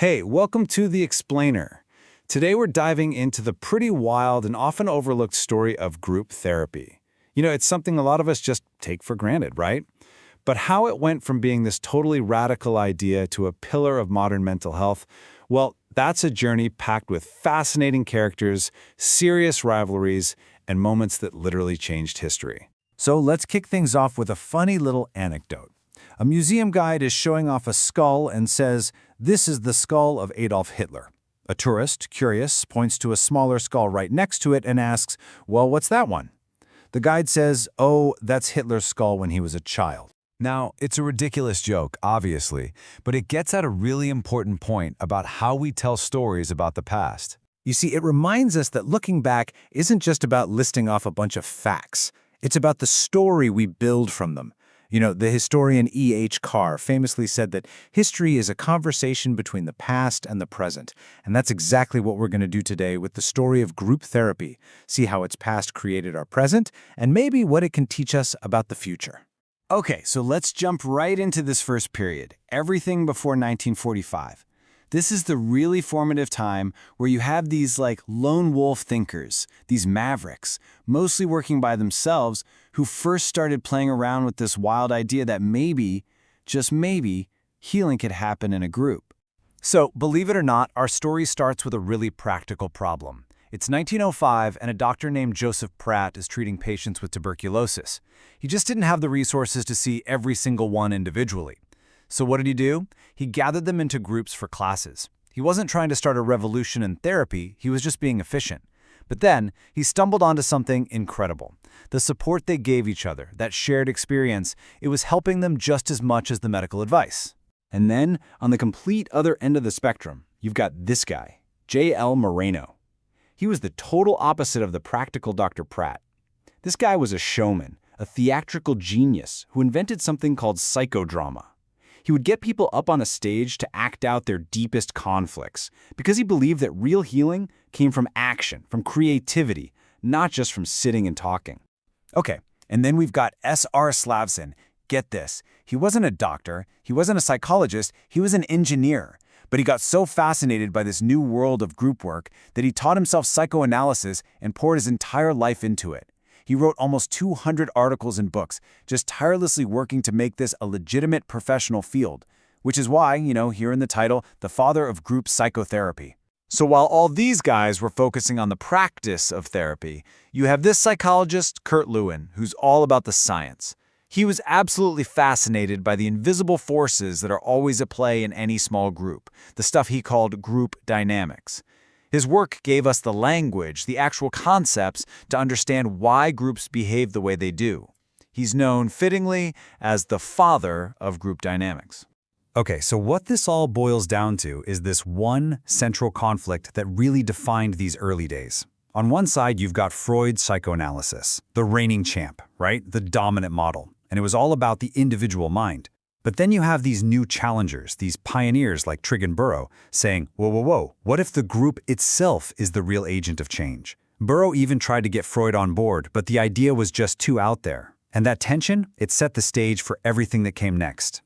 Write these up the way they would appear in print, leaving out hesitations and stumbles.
Hey, welcome to The Explainer. Today we're diving into the pretty wild and often overlooked story of group therapy. It's something a lot of us just take for granted, right? But how it went from being this totally radical idea to a pillar of modern mental health, well, that's a journey packed with fascinating characters, serious rivalries, and moments that literally changed history. So let's kick things off with a funny little anecdote. A museum guide is showing off a skull and says, "This is the skull of Adolf Hitler." A tourist, curious, points to a smaller skull right next to it and asks, "Well, what's that one?" The guide says, "Oh, that's Hitler's skull when he was a child." Now, it's a ridiculous joke, obviously, but it gets at a really important point about how we tell stories about the past. You see, it reminds us that looking back isn't just about listing off a bunch of facts. It's about the story we build from them. The historian E.H. Carr famously said that history is a conversation between the past and the present. And that's exactly what we're going to do today with the story of group therapy. See how its past created our present, and maybe what it can teach us about the future. Okay, so let's jump right into this first period, everything before 1945. This is the really formative time where you have these lone wolf thinkers, these mavericks, mostly working by themselves, who first started playing around with this wild idea that maybe, just maybe, healing could happen in a group. So, believe it or not, our story starts with a really practical problem. It's 1905, and a doctor named Joseph Pratt is treating patients with tuberculosis. He just didn't have the resources to see every single one individually. So what did he do? He gathered them into groups for classes. He wasn't trying to start a revolution in therapy, he was just being efficient. But then, he stumbled onto something incredible. The support they gave each other, that shared experience, it was helping them just as much as the medical advice. And then, on the complete other end of the spectrum, you've got this guy, J.L. Moreno. He was the total opposite of the practical Dr. Pratt. This guy was a showman, a theatrical genius who invented something called psychodrama. He would get people up on a stage to act out their deepest conflicts because he believed that real healing came from action, from creativity, not just from sitting and talking. Okay, and then we've got S.R. Slavson. Get this, he wasn't a doctor, he wasn't a psychologist, he was an engineer. But he got so fascinated by this new world of group work that he taught himself psychoanalysis and poured his entire life into it. He wrote almost 200 articles and books, just tirelessly working to make this a legitimate professional field, which is why, here in the title, the father of group psychotherapy. So while all these guys were focusing on the practice of therapy, you have this psychologist, Kurt Lewin, who's all about the science. He was absolutely fascinated by the invisible forces that are always at play in any small group, the stuff he called group dynamics. His work gave us the language, the actual concepts, to understand why groups behave the way they do. He's known, fittingly, as the father of group dynamics. Okay, so what this all boils down to is this one central conflict that really defined these early days. On one side, you've got Freud's psychoanalysis, the reigning champ, right? The dominant model. And it was all about the individual mind. But then you have these new challengers, these pioneers like Trigg and Burrow, saying, whoa, what if the group itself is the real agent of change? Burrow even tried to get Freud on board, but the idea was just too out there. And that tension, it set the stage for everything that came next.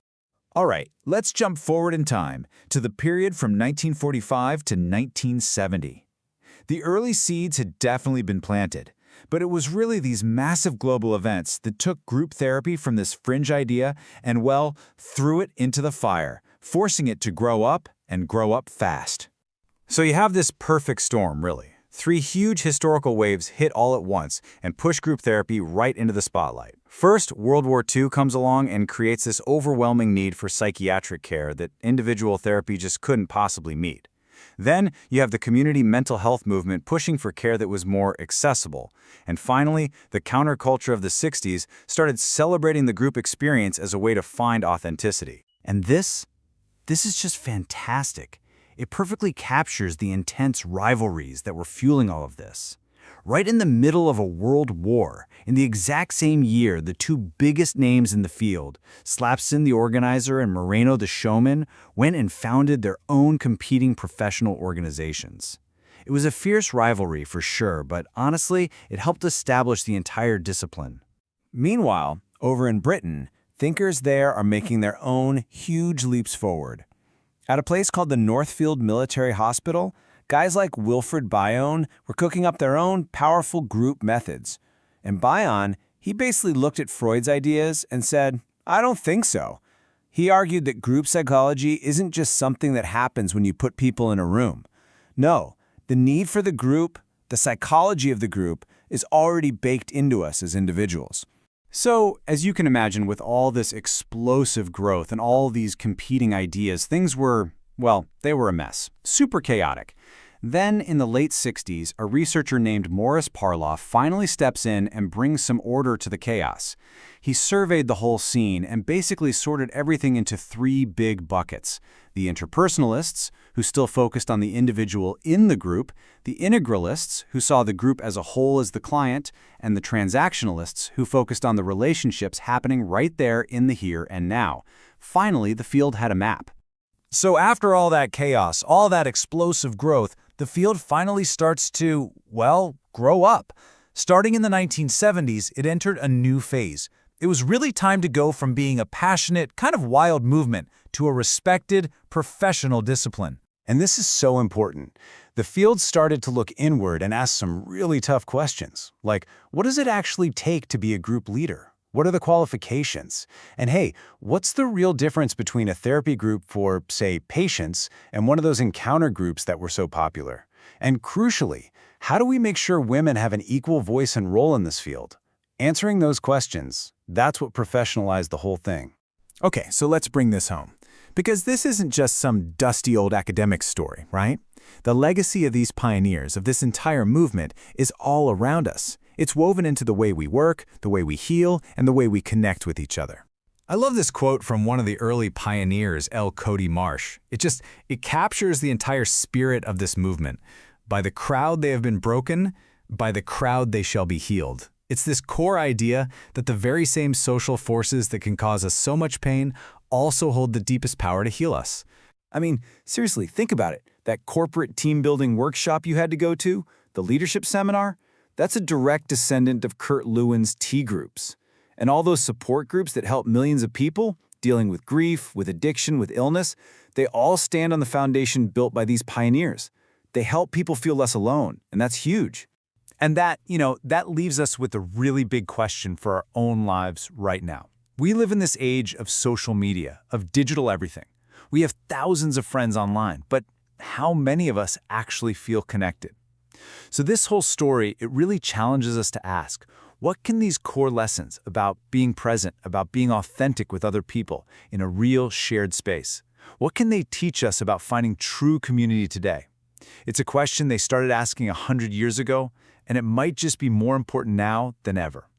All right, let's jump forward in time to the period from 1945 to 1970. The early seeds had definitely been planted, but it was really these massive global events that took group therapy from this fringe idea and, threw it into the fire, forcing it to grow up and grow up fast. So you have this perfect storm, really. 3 huge historical waves hit all at once and push group therapy right into the spotlight. First, World War II comes along and creates this overwhelming need for psychiatric care that individual therapy just couldn't possibly meet. Then, you have the community mental health movement pushing for care that was more accessible. And finally, the counterculture of the 60s started celebrating the group experience as a way to find authenticity. And this is just fantastic. It perfectly captures the intense rivalries that were fueling all of this. Right in the middle of a world war, in the exact same year, the 2 biggest names in the field, Slavson the organizer and Moreno the showman, went and founded their own competing professional organizations. It was a fierce rivalry for sure, but honestly, it helped establish the entire discipline. Meanwhile, over in Britain, thinkers there are making their own huge leaps forward. At a place called the Northfield Military Hospital, guys like Wilfred Bion were cooking up their own powerful group methods. And Bion, he basically looked at Freud's ideas and said, I don't think so. He argued that group psychology isn't just something that happens when you put people in a room. No, the need for the group, the psychology of the group, is already baked into us as individuals. So, as you can imagine, with all this explosive growth and all these competing ideas, things were, well, they were a mess. Super chaotic. Then, in the late 60s, a researcher named Morris Parloff finally steps in and brings some order to the chaos. He surveyed the whole scene and basically sorted everything into 3 big buckets: the interpersonalists, who still focused on the individual in the group, the integralists, who saw the group as a whole as the client, and the transactionalists, who focused on the relationships happening right there in the here and now. Finally, the field had a map. So after all that chaos, all that explosive growth, the field finally starts to, well, grow up. Starting in the 1970s, it entered a new phase. It was really time to go from being a passionate, kind of wild movement to a respected, professional discipline. And this is so important. The field started to look inward and ask some really tough questions, like, what does it actually take to be a group leader? What are the qualifications? And hey, what's the real difference between a therapy group for, say, patients and one of those encounter groups that were so popular? And crucially, how do we make sure women have an equal voice and role in this field? Answering those questions, that's what professionalized the whole thing. Okay, so let's bring this home. Because this isn't just some dusty old academic story, right? The legacy of these pioneers, of this entire movement, is all around us. It's woven into the way we work, the way we heal, and the way we connect with each other. I love this quote from one of the early pioneers, L. Cody Marsh. It captures the entire spirit of this movement. By the crowd they have been broken, by the crowd they shall be healed. It's this core idea that the very same social forces that can cause us so much pain also hold the deepest power to heal us. I mean, seriously, think about it. That corporate team-building workshop you had to go to, the leadership seminar, that's a direct descendant of Kurt Lewin's T groups. And all those support groups that help millions of people dealing with grief, with addiction, with illness, they all stand on the foundation built by these pioneers. They help people feel less alone, and that's huge. And that leaves us with a really big question for our own lives right now. We live in this age of social media, of digital everything. We have thousands of friends online, but how many of us actually feel connected? So this whole story, it really challenges us to ask, what can these core lessons about being present, about being authentic with other people in a real shared space, what can they teach us about finding true community today? It's a question they started asking 100 years ago, and it might just be more important now than ever.